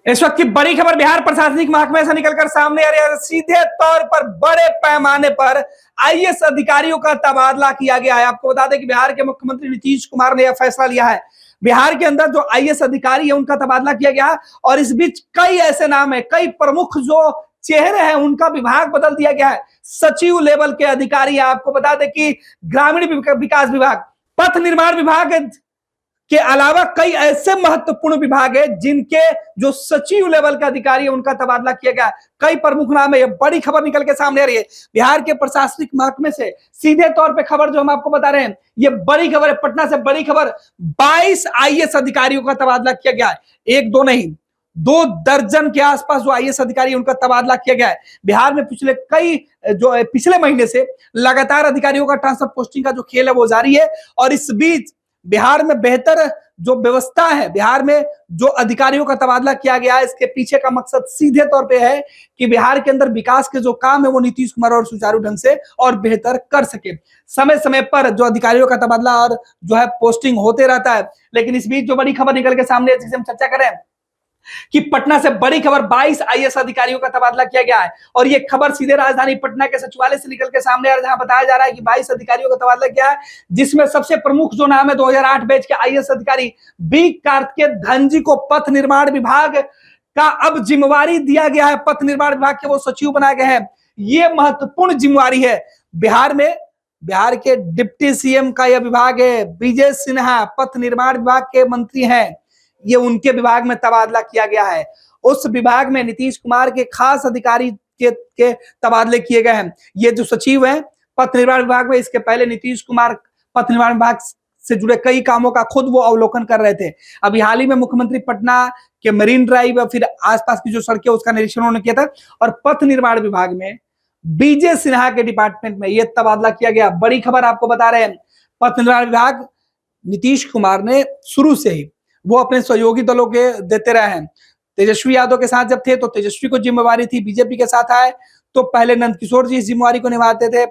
इस वक्त की बड़ी खबर बिहार प्रशासनिक महकमे से निकलकर सामने आ रही है। सीधे तौर पर बड़े पैमाने पर आईएएस अधिकारियों का तबादला किया गया है। आपको बता दें कि बिहार के मुख्यमंत्री नीतीश कुमार ने यह फैसला लिया है। बिहार के अंदर जो आईएएस अधिकारी है उनका तबादला किया गया है और इस बीच कई ऐसे नाम है, कई प्रमुख जो चेहरे हैं उनका विभाग बदल दिया गया है। सचिव लेवल के अधिकारी, आपको बता दें कि ग्रामीण विकास विभाग, पथ निर्माण विभाग के अलावा कई ऐसे महत्वपूर्ण विभाग है जिनके जो सचिव लेवल के अधिकारी है उनका तबादला किया गया। कई प्रमुख नाम है। ये बड़ी खबर निकल के सामने आ रही है बिहार के प्रशासनिक महकमे से। सीधे तौर पे खबर जो हम आपको बता रहे हैं, ये बड़ी खबर है, पटना से बड़ी खबर। 22 आईएएस अधिकारियों का तबादला किया गया है। एक दो नहीं, 2 दर्जन के आसपास जो आईएएस अधिकारी उनका तबादला किया गया है। बिहार में पिछले महीने से लगातार अधिकारियों का ट्रांसफर पोस्टिंग का जो खेल है वो जारी है और इस बीच बिहार में बेहतर जो व्यवस्था है, बिहार में जो अधिकारियों का तबादला किया गया है, इसके पीछे का मकसद सीधे तौर पे है कि बिहार के अंदर विकास के जो काम है वो नीतीश कुमार और सुचारू ढंग से और बेहतर कर सके। समय समय पर जो अधिकारियों का तबादला और जो है पोस्टिंग होते रहता है, लेकिन इस बीच जो बड़ी खबर निकल के सामने जिसे हम चर्चा करें कि पटना से बड़ी खबर, 22 आईएएस अधिकारियों का तबादला किया गया है और ये खबर सीधे राजधानी पटना के सचिवालय से निकल के सामने आ रहा है, जहां बताया जा रहा है कि 22 अधिकारियों का तबादला किया है, जिसमें सबसे प्रमुख जो नाम है 2008 बैच के आईएएस अधिकारी बी कार्तिकेय धन जी को पथ निर्माण विभाग का अब जिम्मेवारी दिया गया है। पथ निर्माण विभाग के वो सचिव बनाए गए हैं। ये महत्वपूर्ण जिम्मेवारी है बिहार में। बिहार के डिप्टी सीएम का यह विभाग है। विजय सिन्हा पथ निर्माण विभाग के मंत्री हैं, ये उनके विभाग में तबादला किया गया है। उस विभाग में नीतीश कुमार के खास अधिकारी के तबादले किए गए हैं। ये जो सचिव हैं पथ निर्माण विभाग में, इसके पहले नीतीश कुमार पथ निर्माण विभाग से जुड़े कई कामों का खुद वो अवलोकन कर रहे थे। अभी हाल ही में मुख्यमंत्री पटना के मरीन ड्राइव या फिर आसपास की जो सड़कें उसका निरीक्षण उन्होंने किया था और पथ निर्माण विभाग में विजय सिन्हा के डिपार्टमेंट में यह तबादला किया गया। बड़ी खबर आपको बता रहे हैं, पथ निर्माण विभाग नीतीश कुमार ने शुरू से ही वो अपने सहयोगी दलों के देते रहे हैं। तेजस्वी यादव के साथ जब थे तो तेजस्वी को जिम्मेवारी थी, बीजेपी के साथ आए तो पहले नंदकिशोर जी इस जिम्मेवारी को निभाते थे,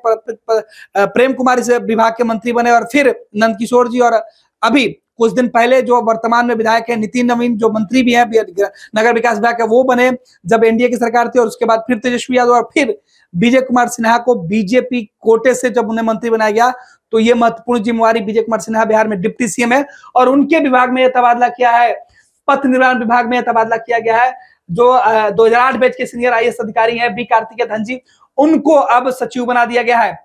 प्रेम कुमार इस विभाग के मंत्री बने और फिर नंदकिशोर जी, और अभी कुछ दिन पहले जो वर्तमान में विधायक है नितिन नवीन, जो मंत्री भी है नगर विकास विभाग के, वो बने जब एनडीए की सरकार थी, और उसके बाद फिर तेजस्वी यादव और फिर विजय कुमार सिन्हा को बीजेपी कोटे से जब उन्हें मंत्री बनाया गया तो ये महत्वपूर्ण जिम्मेवारी विजय कुमार सिन्हा बिहार में डिप्टी सीएम है और उनके विभाग में यह तबादला किया है। पथ निर्माण विभाग में यह तबादला किया गया है। जो 2008 बैच के सीनियर आईएएस अधिकारी हैं बी कार्तिकेय धन जी, उनको अब सचिव बना दिया गया है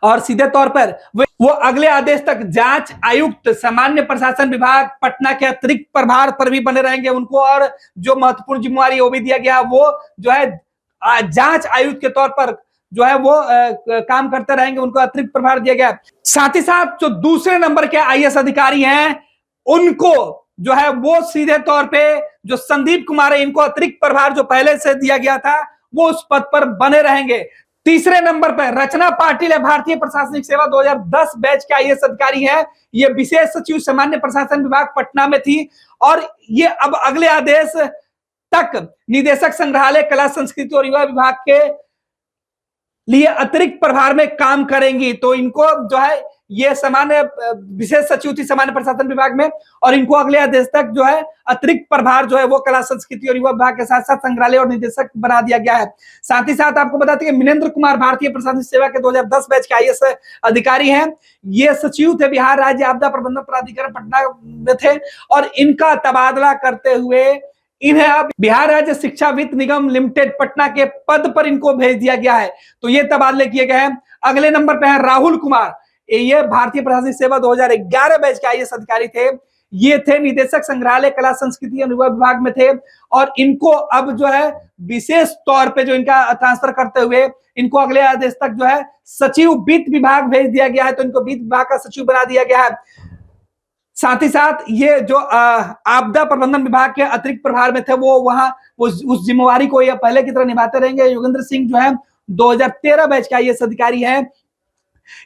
और सीधे तौर पर वो अगले आदेश तक जांच आयुक्त सामान्य प्रशासन विभाग पटना के अतिरिक्त प्रभार पर भी बने रहेंगे उनको, और जो महत्वपूर्ण जिम्मेवारी वो भी दिया गया, वो जो है जांच आयुक्त के तौर पर जो है वो काम करते रहेंगे, उनको अतिरिक्त प्रभार दिया गया। साथ ही साथ जो दूसरे नंबर के आईएएस अधिकारी हैं उनको जो है वो सीधे तौर पे जो संदीप कुमार है, इनको अतिरिक्त प्रभार जो पहले से दिया गया था वो उस पद पर बने रहेंगे। तीसरे नंबर पर रचना पाटिल है, भारतीय प्रशासनिक सेवा 2010 बैच के आईएएस अधिकारी है। ये विशेष सचिव सामान्य प्रशासन विभाग पटना में थी और ये अब अगले आदेश तक निदेशक संग्रहालय कला संस्कृति और युवा विभाग के लिए अतिरिक्त प्रभार में काम करेंगी। तो इनको जो है ये सामान्य विशेष सचिव थी सामान्य प्रशासन विभाग में और इनको अगले आदेश तक जो है अतिरिक्त प्रभार जो है वो कला संस्कृति और युवा विभाग के साथ साथ संग्रहालय और निदेशक बना दिया गया है। साथ ही साथ आपको बताते हैं मिनेंद्र कुमार भारतीय प्रशासनिक सेवा के 2010 बैच के आईएएस अधिकारी हैं। ये सचिव थे, बिहार राज्य आपदा प्रबंधन प्राधिकरण पटना में थे और इनका तबादला करते हुए इन्हें अब बिहार राज्य शिक्षा वित्त निगम लिमिटेड पटना के पद पर इनको भेज दिया गया है। तो ये तबादले किए गए हैं। अगले नंबर पे है राहुल कुमार, ये भारतीय प्रशासनिक सेवा 2011 बैच के आईएएस अधिकारी थे। ये थे निदेशक संग्रहालय कला संस्कृति और युवा विभाग में थे और इनको अब जो है विशेष तौर पे जो इनका ट्रांसफर करते हुए इनको अगले आदेश तक जो है सचिव वित्त विभाग भेज दिया गया है। तो इनको वित्त विभाग का सचिव बना दिया गया है। साथ ही साथ ये जो आपदा प्रबंधन विभाग के अतिरिक्त प्रभार में थे वो वहां उस जिम्मेवारी को ये पहले की तरह निभाते रहेंगे। योगेंद्र सिंह जो है 2013 बैच का आईएएस अधिकारी हैं।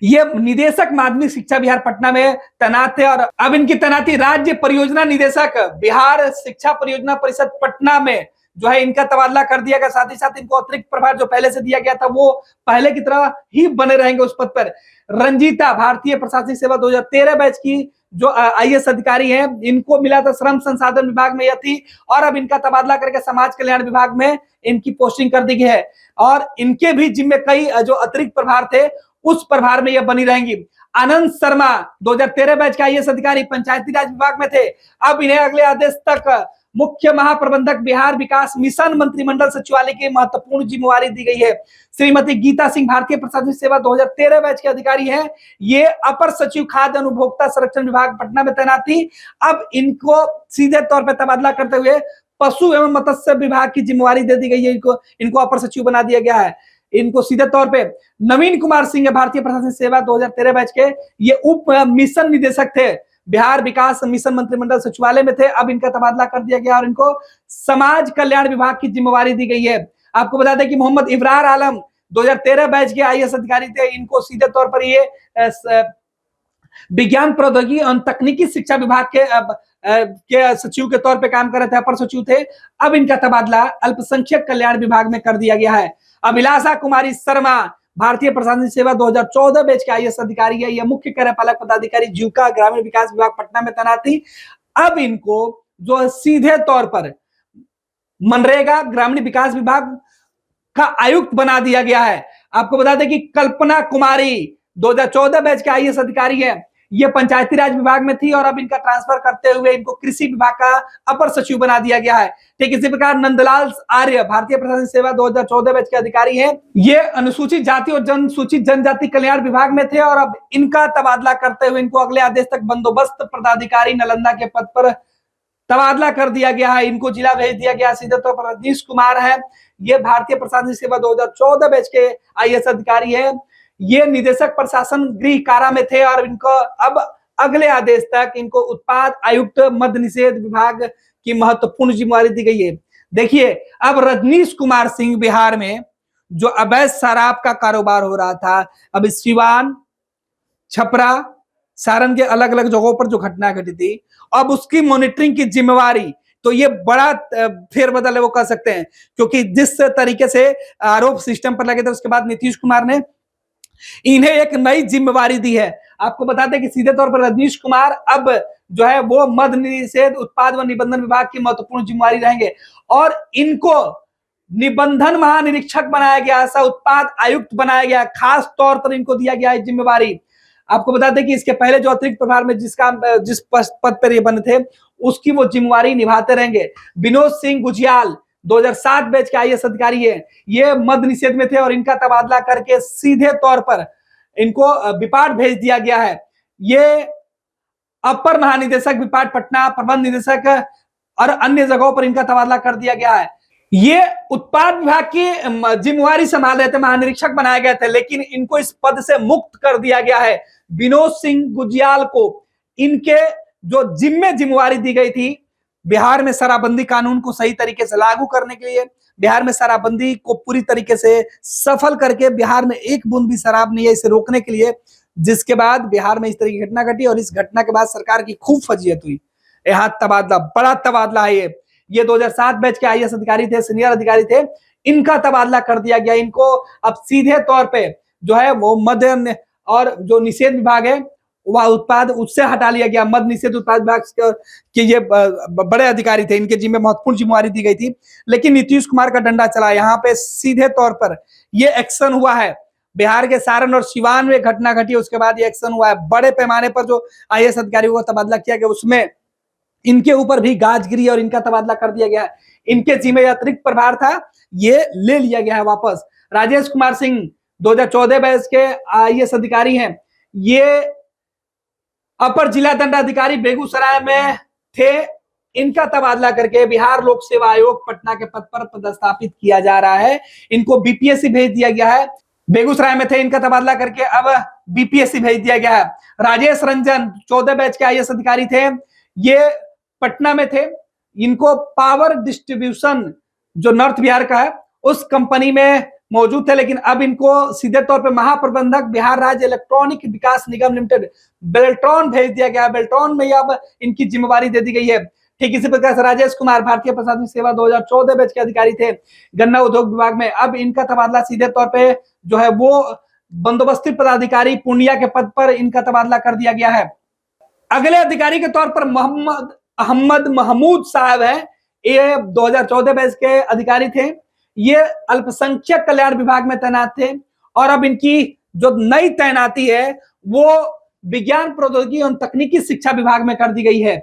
ये निदेशक माध्यमिक शिक्षा बिहार पटना में तैनात थे और अब इनकी तैनाती राज्य परियोजना निदेशक बिहार शिक्षा परियोजना परिषद पटना में जो है इनका तबादला कर दिया गया। साथ ही साथ इनको अतिरिक्त प्रभार जो पहले से दिया गया था वो पहले की तरह ही बने रहेंगे उस पद पर। रंजीता भारतीय प्रशासनिक सेवा 2013 बैच की जो आईएएस अधिकारी हैं, इनको मिला था श्रम संसाधन विभाग में यह थी, और अब इनका तबादला करके समाज कल्याण विभाग में इनकी पोस्टिंग कर दी गई है। और इनके भी जिम्मे कई जो अतिरिक्त प्रभार थे उस प्रभार में यह बनी रहेंगी। आनंद शर्मा 2013 बैच के आईएएस अधिकारी पंचायती राज विभाग में थे, अब इन्हें अगले आदेश तक मुख्य महाप्रबंधक बिहार विकास मिशन मंत्रिमंडल सचिवालय की महत्वपूर्ण जिम्मेवारी दी गई है। श्रीमती गीता सिंह भारतीय प्रशासनिक सेवा 2013 बैच के अधिकारी हैं, ये अपर सचिव खाद्य एवं उपभोक्ता संरक्षण विभाग पटना में तैनात थी। अब इनको सीधे तौर पर तबादला करते हुए पशु एवं मत्स्य विभाग की जिम्मेवारी दे दी गई है। इनको अपर सचिव बना दिया गया है। इनको सीधे तौर पे नवीन कुमार सिंह भारतीय प्रशासनिक सेवा 2013 बैच के, ये उप मिशन निदेशक थे, बिहार विकास मिशन मंत्रिमंडल सचिवालय में थे, अब इनका तबादला कर दिया गया और इनको समाज कल्याण विभाग की जिम्मेवारी दी गई है। आपको बता दें कि मोहम्मद इब्रार आलम 2013 बैच के आईएएस अधिकारी थे, इनको सीधे तौर पर ये विज्ञान प्रौद्योगिकी और तकनीकी शिक्षा विभाग के सचिव के तौर पे काम कर रहे थे, अपर सचिव थे, अब इनका तबादला अल्पसंख्यक कल्याण विभाग में कर दिया गया है। अभिलाषा कुमारी शर्मा भारतीय प्रशासनिक सेवा 2014 बैच के आईएएस अधिकारी है, यह मुख्य कार्यपालक पदाधिकारी जीविका ग्रामीण विकास विभाग पटना में तैनात थी, अब इनको जो सीधे तौर पर मनरेगा ग्रामीण विकास विभाग का आयुक्त बना दिया गया है। आपको बता दें कि कल्पना कुमारी 2014 बैच के आईएएस अधिकारी है, ये पंचायती राज विभाग में थी और अब इनका ट्रांसफर करते हुए इनको कृषि विभाग का अपर सचिव बना दिया गया है। ठीक इसी प्रकार नंदलाल आर्य भारतीय प्रशासनिक सेवा 2014 बैच के अधिकारी हैं, ये अनुसूचित जाति और अनुसूचित जनजाति कल्याण विभाग में थे और अब इनका तबादला करते हुए इनको अगले आदेश तक बंदोबस्त पदाधिकारी नालंदा के पद पर तबादला कर दिया गया है। इनको जिला भेज दिया गया। सीधे तौर पर रजनीश कुमार है, ये भारतीय प्रशासनिक सेवा 2014 बैच के आईएएस अधिकारी है, ये निदेशक प्रशासन गृह कारा में थे और इनको अब अगले आदेश तक इनको उत्पाद आयुक्त मद्य निषेध विभाग की महत्वपूर्ण जिम्मेवारी दी गई है। देखिए, अब रजनीश कुमार सिंह बिहार में जो अवैध शराब का कारोबार हो रहा था, अब सिवान, छपरा, सारण के अलग अलग जगहों पर जो घटना घटी थी, अब उसकी मॉनिटरिंग की जिम्मेवारी, तो ये बड़ा फेरबदल है वो कह सकते हैं, क्योंकि जिस तरीके से आरोप सिस्टम पर लगे थे उसके बाद नीतीश कुमार ने इन्हें एक नई जिम्मेवारी दी है। आपको बता दें कि सीधे तौर पर रजनीश कुमार अब जो है वो मद्य निषेध उत्पाद व निबंधन विभाग की महत्वपूर्ण जिम्मेवारी रहेंगे और इनको निबंधन महानिरीक्षक बनाया गया, ऐसा उत्पाद आयुक्त बनाया गया, खास तौर पर इनको दिया गया है जिम्मेवारी। आपको बता दें कि इसके पहले जो अतिरिक्त प्रभार में जिस पद पर ये बने थे उसकी वो जिम्मेवारी निभाते रहेंगे। विनोद सिंह गुजियाल 2007 बैच के आईएएस अधिकारी है, ये मद्य निषेध में थे और इनका तबादला करके सीधे तौर पर इनको विपाट भेज दिया गया है। ये अपर महानिदेशक विपाट पटना, प्रबंध निदेशक और अन्य जगहों पर इनका तबादला कर दिया गया है। ये उत्पाद विभाग की जिम्मेवारी संभाल रहे थे, महानिरीक्षक बनाए गए थे, लेकिन इनको इस पद से मुक्त कर दिया गया है। विनोद सिंह गुजियाल को इनके जो जिम्मेवारी दी गई थी बिहार में शराबबंदी कानून को सही तरीके से लागू करने के लिए, बिहार में शराबबंदी को पूरी तरीके से सफल करके बिहार में एक बूंद भी शराब नहीं है इसे रोकने के लिए, जिसके बाद बिहार में इस तरह की घटना घटी और इस घटना के बाद सरकार की खूब फजीयत हुई। यहाँ तबादला, बड़ा तबादला है ये 2007 बैच के आईएएस अधिकारी थे, सीनियर अधिकारी थे, इनका तबादला कर दिया गया। इनको अब सीधे तौर पे जो है वो मद्य और जो निषेध विभाग है वह उत्पाद उससे हटा लिया गया। मद्य निषेध उत्पाद विभाग के ये बड़े अधिकारी थे, इनके जिम्मे महत्वपूर्ण जिम्मेवारी दी गई थी, लेकिन नीतीश कुमार का डंडा चला। यहाँ पे सीधे तौर पर ये एक्शन हुआ है। बिहार के सारण और सिवान में घटना घटी, उसके बाद ये एक्शन हुआ है। बड़े पैमाने पर जो आईएएस अधिकारियों का तबादला किया गया उसमें इनके ऊपर भी गाज गिरी और इनका तबादला कर दिया गया है। इनके जिम्मे अतिरिक्त प्रभार था, ये ले लिया गया है वापस। राजेश कुमार सिंह 2014 बैच के आईएएस अधिकारी हैं, ये अपर जिला दंडाधिकारी बेगूसराय में थे, इनका तबादला करके बिहार लोक सेवा आयोग पटना के पद पर पदस्थापित किया जा रहा है। इनको बीपीएससी भेज दिया गया है। बेगूसराय में थे, इनका तबादला करके अब बीपीएससी भेज दिया गया है। राजेश रंजन 14 बैच के आईएएस अधिकारी थे, ये पटना में थे, इनको पावर डिस्ट्रीब्यूशन जो नॉर्थ बिहार का है उस कंपनी में मौजूद थे, लेकिन अब इनको सीधे तौर पे महाप्रबंधक बिहार राज्य इलेक्ट्रॉनिक विकास निगम लिमिटेड बेल्ट्रॉन भेज दिया गया। बेल्ट्रॉन में अब इनकी जिम्मेवारी दे दी गई है। ठीक इसी प्रकार से राजेश कुमार भारतीय प्रशासनिक सेवा 2014 बैच के अधिकारी थे, गन्ना उद्योग विभाग में। अब इनका तबादला सीधे तौर पे जो है वो बंदोबस्ती पदाधिकारी पूर्णिया के पद पर इनका तबादला कर दिया गया है। अगले अधिकारी के तौर पर मोहम्मद अहमद महमूद साहब है, ये 2014 बैच के अधिकारी थे। ये अल्पसंख्यक कल्याण विभाग में तैनात थे और अब इनकी जो नई तैनाती है वो विज्ञान प्रौद्योगिकी एवं तकनीकी शिक्षा विभाग में कर दी गई है।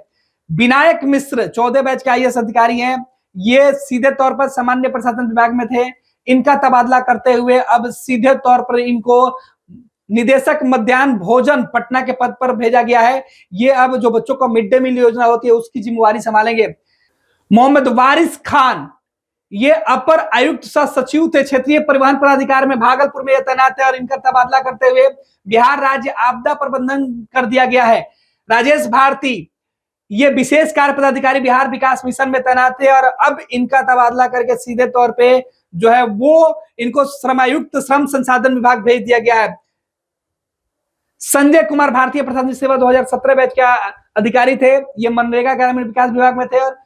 विनायक मिश्र 14 बैच के आईएएस अधिकारी हैं, ये सीधे तौर पर सामान्य प्रशासन विभाग में थे। इनका तबादला करते हुए अब सीधे तौर पर इनको निदेशक मध्याह्न भोजन पटना के पद पर भेजा गया है। ये अब जो बच्चों को मिड डे मील योजना होती है उसकी जिम्मेवारी संभालेंगे। मोहम्मद वारिस खान ये अपर आयुक्त सह सचिव थे, क्षेत्रीय परिवहन प्राधिकार में भागलपुर में तैनात है और इनका तबादला करते हुए बिहार राज्य आपदा प्रबंधन कर दिया गया है। राजेश भारती ये विशेष कार्य पदाधिकारी बिहार विकास मिशन में तैनात थे और अब इनका तबादला करके सीधे तौर पे जो है वो इनको श्रमायुक्त श्रम संसाधन विभाग भेज दिया गया है। संजय कुमार भारतीय प्रशासनिक सेवा 2017 बैच के अधिकारी थे, ये मनरेगा ग्रामीण विकास विभाग में थे और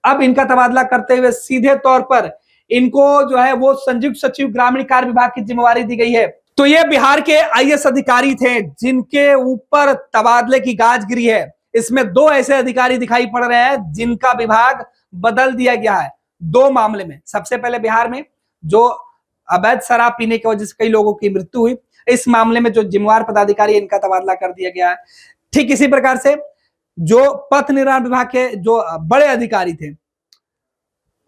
अब इनका तबादला करते हुए सीधे तौर पर इनको जो है वो संयुक्त सचिव ग्रामीण कार्य विभाग की जिम्मेवारी दी गई है। तो ये बिहार के आईएएस अधिकारी थे जिनके ऊपर तबादले की गाज गिरी है। इसमें दो ऐसे अधिकारी दिखाई पड़ रहे हैं जिनका विभाग बदल दिया गया है दो मामले में। सबसे पहले बिहार में जो अवैध शराब पीने की वजह से कई लोगों की मृत्यु हुई, इस मामले में जो जिम्मेवार पदाधिकारी इनका तबादला कर दिया गया है। ठीक इसी प्रकार से जो पथ निर्माण विभाग के जो बड़े अधिकारी थे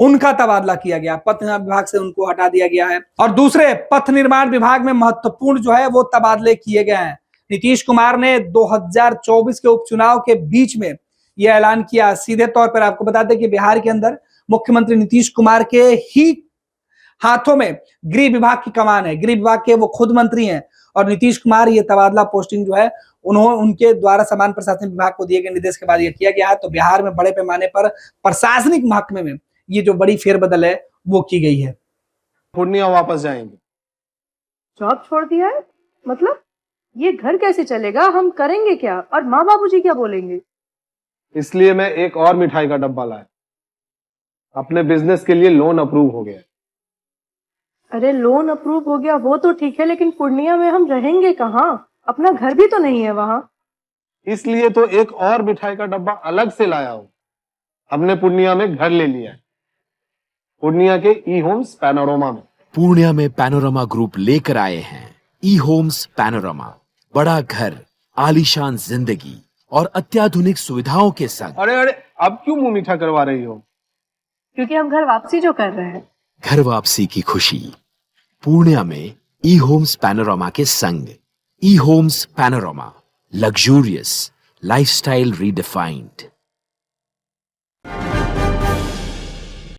उनका तबादला किया गया, पथ निर्माण विभाग से उनको हटा दिया गया है। और दूसरे पथ निर्माण विभाग में महत्वपूर्ण जो है वो तबादले किए गए हैं। नीतीश कुमार ने 2024 के उपचुनाव के बीच में यह ऐलान किया। सीधे तौर पर आपको बता दें कि बिहार के अंदर मुख्यमंत्री नीतीश कुमार के ही हाथों में गृह विभाग की कमान है, गृह विभाग के वो खुद मंत्री हैं और नीतीश कुमार ये तबादला पोस्टिंग जो है उनके द्वारा समान प्रशासनिक विभाग को दिए गए निर्देश के बाद यह किया गया है। तो बिहार में बड़े पैमाने पर प्रशासनिक महकमे में ये जो बड़ी फेरबदल है वो की गई है। पूर्णिया वापस जाएंगे। जॉब छोड़ दिया है मतलब ये घर कैसे चलेगा, हम करेंगे क्या और माँ बाबूजी क्या बोलेंगे? इसलिए मैं एक और मिठाई का डब्बा लाया। अपने बिजनेस के लिए लोन अप्रूव हो गया। अरे लोन अप्रूव हो गया वो तो ठीक है, लेकिन पूर्णिया में हम रहेंगे कहाँ? अपना घर भी तो नहीं है वहां। इसलिए तो एक और मिठाई का डब्बा अलग से लाया हूं। हमने पूर्णिया में घर ले लिया है, पूर्णिया के ई होम्स पैनोरमा में। पूर्णिया में पैनोरमा ग्रुप लेकर आए हैं ई होम्स पैनोरमा। बड़ा घर, आलीशान जिंदगी और अत्याधुनिक सुविधाओं के संग। अरे अब क्यों मुंह मीठा करवा रही हो? क्योंकि हम घर वापसी जो कर रहे हैं। घर वापसी की खुशी पूर्णिया में ई होम्स पैनोरमा के संग। E Homes Panorama, luxurious lifestyle redefined.